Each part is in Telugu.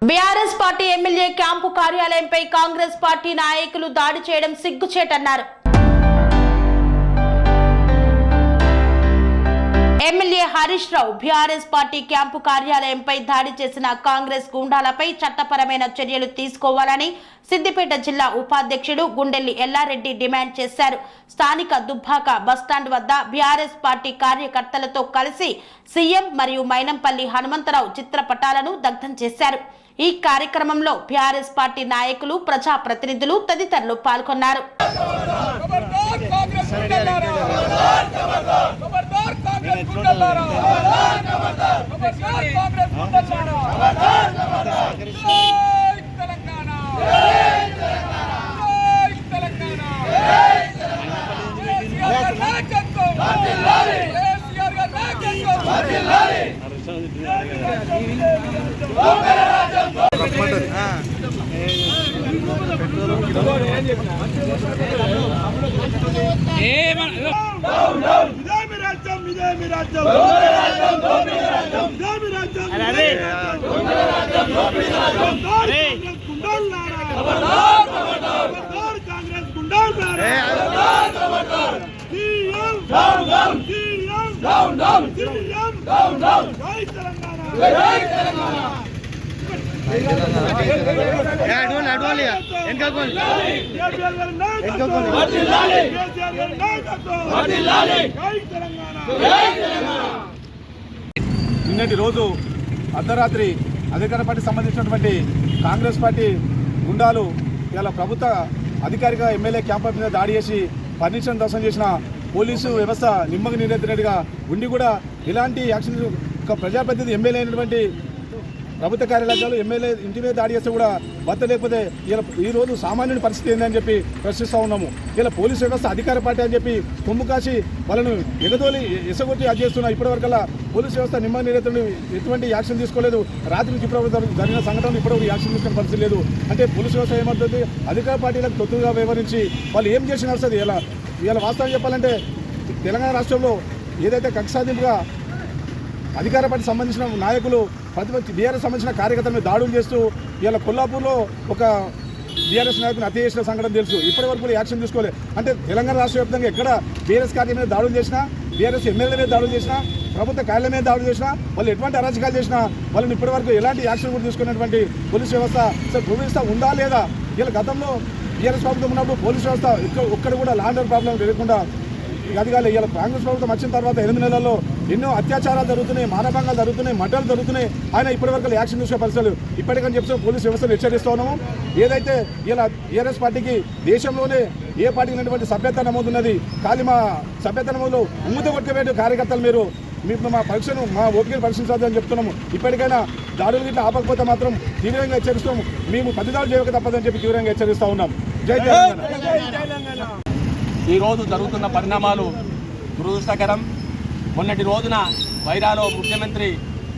బీఆర్ఎస్ పార్టీ ఎమ్మెల్యే క్యాంపు కార్యాలయంపై కాంగ్రెస్ పార్టీ నాయకులు దాడి చేయడం సిగ్గుచేటన్నారు. MLA Harish Rao BRS party camp కార్యాలయంపై దాడి చేసిన కాంగ్రెస్ గూండాలపై చట్టపరమైన చర్యలు తీసుకోవాలని సిద్దిపేట జిల్లా ఉపాధ్యక్షుడు గుండెల్లి ఎల్లారెడ్డి డిమాండ్ చేశారు. స్థానిక దుబ్బాక బస్టాండ్ వద్ద బీఆర్ఎస్ పార్టీ కార్యకర్తలతో కలిసి సీఎం మరియు మైనంపల్లి హనుమంతరావు చిత్రపటాలను దగ్ధం చేశారు. ఈ కార్యక్రమంలో బీఆర్ఎస్ పార్టీ నాయకులు, ప్రజాప్రతినిధులు తదితరులు పాల్గొన్నారు. నిన్నటి రోజు అర్ధరాత్రి అధికార పార్టీ సంబంధించినటువంటి కాంగ్రెస్ పార్టీ గుండాలు ఇలా ప్రభుత్వ అధికారిక ఎమ్మెల్యే క్యాంపస్ మీద దాడి చేసి పర్మిషన్ దర్శనం చేసిన పోలీసు వ్యవస్థ నిమ్మక నీరెత్తినట్టుగా ఉండి కూడా ఇలాంటి యాక్షన్ ప్రజాప్రతినిధి ఎమ్మెల్యే అయినటువంటి ప్రభుత్వ కార్యాలయాలు ఎమ్మెల్యే ఇంటి మీద దాడి చేస్తే కూడా భర్త లేకపోతే ఇలా ఈరోజు సామాన్యుని పరిస్థితి ఏందని చెప్పి ప్రశ్నిస్తూ ఉన్నాము. ఇలా పోలీసు వ్యవస్థ అధికార పార్టీ అని చెప్పి కొమ్ము కాసి వాళ్ళను ఎగదోలి ఎసగొట్టి అది చేస్తున్నా. ఇప్పటివరకల్లా పోలీసు వ్యవస్థ నిమ్మ నీరెత్తుని ఎటువంటి యాక్షన్ తీసుకోలేదు. రాత్రి నుంచి ఇప్పటివరకు జరిగిన సంఘటనలు ఇప్పటివరకు యాక్షన్ తీసుకునే పరిస్థితి లేదు. అంటే పోలీసు వ్యవస్థ ఏమవుతుంది, అధికార పార్టీలకు తొత్తుగా వ్యవహరించి వాళ్ళు ఏం చేసి నడుస్తుంది. ఇలా వాస్తవం చెప్పాలంటే తెలంగాణ రాష్ట్రంలో ఏదైతే కక్ష సాధింపుగా అధికార పార్టీ సంబంధించిన నాయకులు ప్రతిపక్ష బీఆర్ఎస్ సంబంధించిన కార్యకర్తల మీద దాడులు చేస్తూ ఇలా కొల్లాపూర్లో ఒక బీఆర్ఎస్ నాయకుని హత్య చేసిన సంఘటన తెలుసు. ఇప్పటి వరకు యాక్షన్ తీసుకోలేదు. అంటే తెలంగాణ రాష్ట్ర వ్యాప్తంగా ఎక్కడ బీఆర్ఎస్ కార్యం మీద దాడులు చేసినా, బీఆర్ఎస్ ఎమ్మెల్యే మీద దాడులు చేసినా, ప్రభుత్వ కార్యాలయం మీద దాడులు చేసినా, వాళ్ళు ఎటువంటి అరాచకాలు చేసినా వాళ్ళని ఇప్పటివరకు ఎలాంటి యాక్షన్ కూడా తీసుకున్నటువంటి పోలీసు వ్యవస్థ వ్యవస్థ ఉందా లేదా? ఇలా గతంలో బీఆర్ఎస్ ప్రభుత్వం ఉన్నప్పుడు పోలీసు వ్యవస్థ ఒక్కడ కూడా ల్యాండ్ ఆర్డర్ ప్రాబ్లం లేకుండా అది కాదు. ఇలా కాంగ్రెస్ ప్రభుత్వం వచ్చిన తర్వాత 8 నెలల్లో ఎన్నో అత్యాచారాలు జరుగుతున్నాయి, మానభంగాలు జరుగుతున్నాయి, మర్డర్లు జరుగుతున్నాయి. ఆయన ఇప్పటివరకు యాక్షన్ చూసే పరిస్థితులు ఇప్పటికని చెప్పి పోలీసు వ్యవస్థను హెచ్చరిస్తూ ఉన్నాము. ఏదైతే ఇలా టీఆర్ఎస్ పార్టీకి దేశంలోనే ఏ పార్టీకి ఉన్నటువంటి సభ్యత నమోదున్నది, ఖాళీ మా సభ్యత నమోదులో ఉమ్ముత కొట్టుకుపోయే కార్యకర్తలు మీరు మా పరీక్షను మా ఓపికను పరీక్షించదని చెప్తున్నాము. ఇప్పటికైనా దాడులు గిట్లా ఆపకపోతే మాత్రం తీవ్రంగా హెచ్చరిస్తాము. మేము పదిదాడులు చేయక తప్పదని చెప్పి తీవ్రంగా హెచ్చరిస్తూ ఉన్నాం. జై తెలంగాణ. ఈరోజు జరుగుతున్న పరిణామాలు దురదృష్టకరం. మొన్నటి రోజున వైరాలో ముఖ్యమంత్రి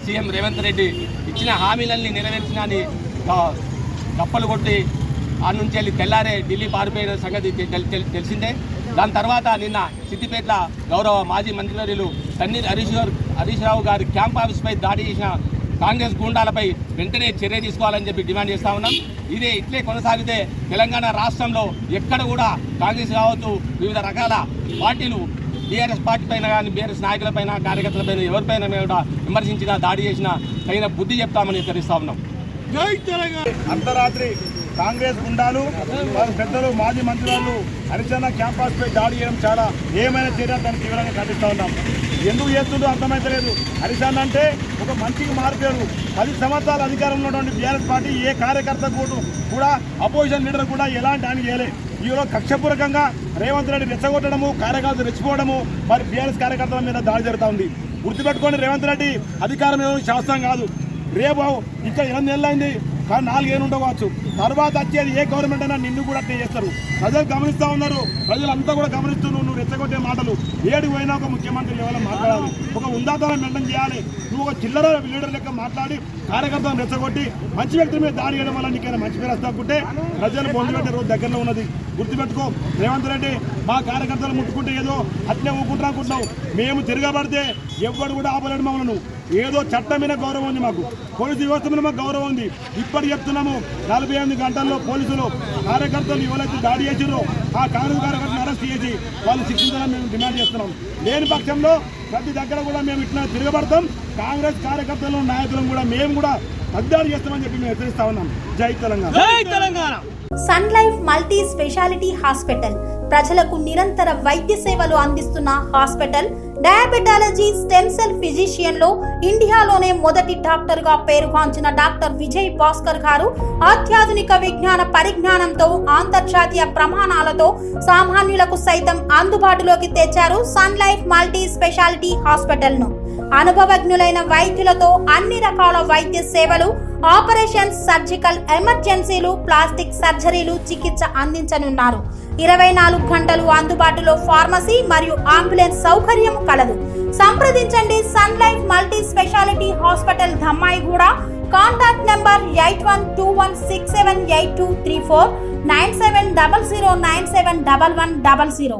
సీఎం రేవంత్ రెడ్డి ఇచ్చిన హామీలన్నీ నెరవేర్చినని కప్పలు కొట్టి ఆ నుంచి వెళ్ళి తెల్లారే ఢిల్లీ పారిపోయిన సంగతి తెలిసిందే. దాని తర్వాత నిన్న సిద్దిపేట గౌరవ మాజీ మంత్రివర్యులు తన్నీర్ హరీష్ రావు గారి క్యాంప్ ఆఫీస్పై దాడి చేసిన కాంగ్రెస్ గూండాలపై వెంటనే చర్య తీసుకోవాలని చెప్పి డిమాండ్ చేస్తూ ఉన్నాం. ఇట్లే కొనసాగితే తెలంగాణ రాష్ట్రంలో ఎక్కడ కూడా కాంగ్రెస్ కావచ్చు, వివిధ రకాల పార్టీలు బీఆర్ఎస్ పార్టీ పైన కానీ, బీఆర్ఎస్ నాయకులపైన, కార్యకర్తలపైన ఎవరిపైన కూడా విమర్శించినా, దాడి చేసినా తగిన బుద్ధి చెప్తామని హెచ్చరిస్తా ఉన్నాం. అర్ధరాత్రి కాంగ్రెస్ గుండాలు పెద్దలు మాజీ మంత్రులు హరిశన్న క్యాంపస్పై దాడి చేయడం చాలా ఏమైనా చర్య దాన్ని తీవ్రంగా ఖండిస్తూ ఉన్నాం. ఎందుకు చేస్తుందో అర్థమైతలేదు. హరిశన్న అంటే ఒక మంచికి మారిపోయారు. 10 సంవత్సరాల అధికారంలో ఉన్నటువంటి బీఆర్ఎస్ పార్టీ ఏ కార్యకర్త కూడా అపోజిషన్ లీడర్ కూడా ఎలాంటి హాని చేయలేదు. ఈరోజు కక్షపూర్వకంగా రేవంత్ రెడ్డి రెచ్చగొట్టడము, కార్యకర్తలు రెచ్చిపోవడము, మరి బీఆర్ఎస్ కార్యకర్తల మీద దాడి జరుగుతూ ఉంది. గుర్తుపెట్టుకోండి, రేవంత్ రెడ్డి అధికారం శాస్త్రం కాదు. రేపు ఇంకా 8 నెలలు అయింది, కానీ 4 ఏళ్ళు ఉండవచ్చు. తర్వాత వచ్చేది ఏ గవర్నమెంట్ అయినా నిన్ను కూడా అట్లా చేస్తారు. ప్రజలు గమనిస్తూ ఉన్నారు, ప్రజలంతా కూడా గమనిస్తున్నారు. నువ్వు రెచ్చగొట్టే మాటలు ఏడికి పోయినా ఒక ముఖ్యమంత్రి లెవెల్లో మాట్లాడాలి, ఒక ఉందాతనం మెయింటైన్ చేయాలి. నువ్వు ఒక చిల్లర లీడర్ లెక్క మాట్లాడి కార్యకర్తలను రెచ్చగొట్టి మంచి వ్యక్తి మీద దాడి చేయడం వల్ల నీకైనా మంచి పేరు వస్తాకుంటే ప్రజలు బొందు పెట్టే రోజు దగ్గరలో ఉన్నది. గుర్తుపెట్టుకో, రేవంత్ రెడ్డి మా కార్యకర్తలు ముట్టుకుంటే ఏదో అట్లే ఊకుంటా అనుకుంటున్నావు. మేము తిరగబడితే ఎవ్వరు కూడా ఆపలేడు మమ్మల్ని. ఏదో చట్టం మీద గౌరవం ఉంది, మాకు పోలీసు వ్యవస్థ మీద మాకు గౌరవం ఉంది. ఇప్పటి చెప్తున్నాము 48 గంటల్లో పోలీసులు కార్యకర్తలు ఎవరైతే దాడి చేసారో ఆ కాంగ్రెస్ కార్యకర్తలను అరెస్ట్ చేసి వాళ్ళు శిక్షించాలని మేము డిమాండ్ చేస్తున్నాం. లేని పక్షంలో ప్రతి దగ్గర కూడా మేము ఇట్లా తిరగబడతాం. కాంగ్రెస్ కార్యకర్తలను నాయకులను కూడా మేము కూడా అద్దాడి చేస్తామని చెప్పి మేము హెచ్చరిస్తా ఉన్నాం. జై తెలంగాణ. జై తెలంగాణ. Sun Life Multi Speciality Hospital ప్రజలకు నిరంతర వైద్య సేవలు అందిస్తున్న hospital. Diabetology, stem cell physician లో ఇండియాలోనే మొదటి డాక్టర్ గా పేరుగాంచిన డాక్టర్ విజయ్ భాస్కర్ గారు అత్యాధునిక విజ్ఞాన పరిజ్ఞానంతో అంతర్జాతీయ ప్రమాణాలతో సామాన్యులకు సైతం అందుబాటులోకి తెచ్చారు Sun Life Multi Speciality Hospital ను. అనుభవజ్ఞులైన వైద్యులతో అన్ని రకాల వైద్య సేవలు, ఆపరేషన్స్, సర్జికల్ ఎమర్జెన్సీలు, ప్లాస్టిక్ సర్జరీలు, చికిత్స అందించనున్నారు. 24 గంటలు అందుబాటులో ఫార్మసీ మరియు అంబులెన్స్ సౌకర్యం కలదు. సంప్రదించండి Sun Life Multi Speciality Hospital, Dammaiguda. Contact number 8121678234, 9700971100.